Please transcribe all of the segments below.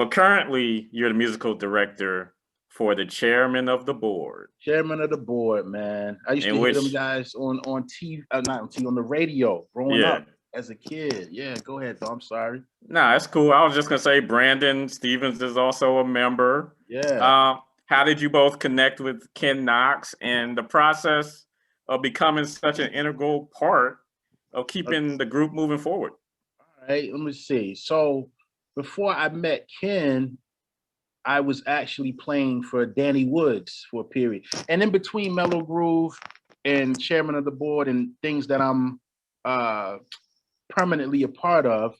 But currently, you're the musical director for the chairman of the board, Chairman of the board, man. I used in to hear them which, guys on TV, not on TV, on the radio growing yeah. up as a kid. Yeah, go ahead, though. I'm sorry. Nah, that's cool. I was just gonna say Brandon Stevens is also a member. Yeah. How did you both connect with Ken Knox and the process of becoming such an integral part of keeping the group moving forward? All right, let me see. So before I met Ken, I was actually playing for Danny Woods for a period. And in between Mellogroove and chairman of the board and things that I'm permanently a part of,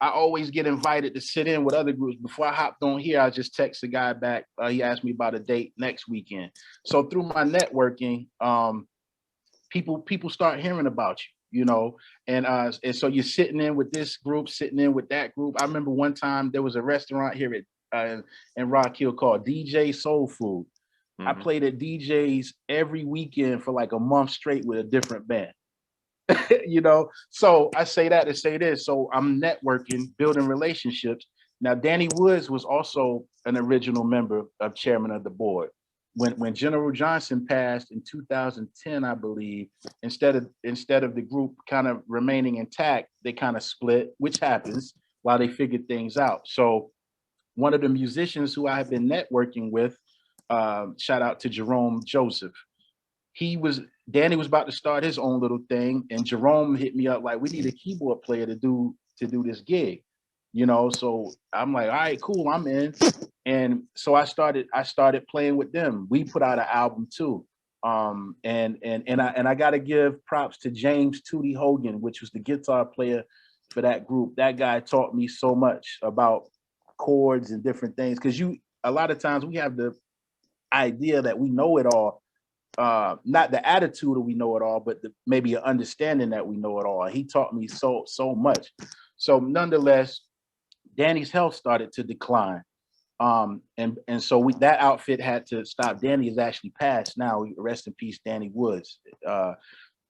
I always get invited to sit in with other groups. Before I hopped on here, I just text the guy back. He asked me about a date next weekend. So through my networking, people start hearing about you, and so you're sitting in with this group, sitting in with that group. I remember one time there was a restaurant here in Rock Hill called DJ Soul Food. I played at DJs every weekend for like a month straight with a different band. So I say that to say this. So I'm networking, building relationships. Now, Danny Woods was also an original member of chairman of the board. When General Johnson passed in 2010, I believe, instead of the group kind of remaining intact, they kind of split, which happens while they figured things out. So one of the musicians who I have been networking with, shout out to Jerome Joseph. Danny was about to start his own little thing, and Jerome hit me up like, we need a keyboard player to do this gig, So I'm like, all right, cool, I'm in. And so I started playing with them. We put out an album too. And I gotta give props to James Tootie Hogan, which was the guitar player for that group. That guy taught me so much about chords and different things. Cause a lot of times we have the idea that we know it all, not the attitude that we know it all, but maybe an understanding that we know it all. He taught me so much. So nonetheless, Danny's health started to decline. And so that outfit had to stop. Danny is actually passed now. Rest in peace, Danny Woods.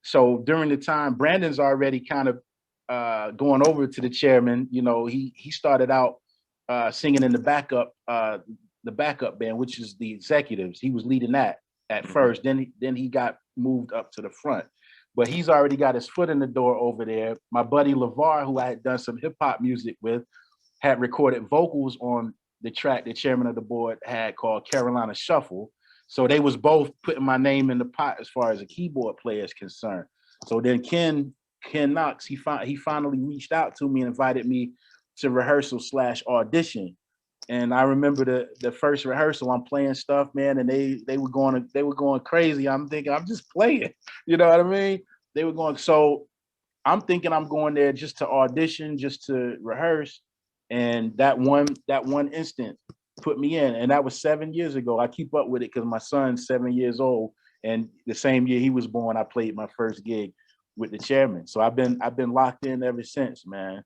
So during the time, Brandon's already kind of going over to the chairman. He started out singing in the backup band, which is the Executives. He was leading that at first. Then he got moved up to the front. But he's already got his foot in the door over there. My buddy LeVar, who I had done some hip hop music with, had recorded vocals on the track the chairman of the board had called Carolina Shuffle. So they was both putting my name in the pot as far as a keyboard player is concerned. So then Ken Knox, he finally reached out to me and invited me to rehearsal / audition. And I remember the first rehearsal, I'm playing stuff, man, and they were going crazy. I'm thinking, I'm just playing, you know what I mean? They were going, so I'm thinking I'm going there just to audition, just to rehearse. And that one instant put me in. And that was 7 years ago. I keep up with it because my son's 7 years old. And the same year he was born, I played my first gig with the chairman. So I've been locked in ever since, man.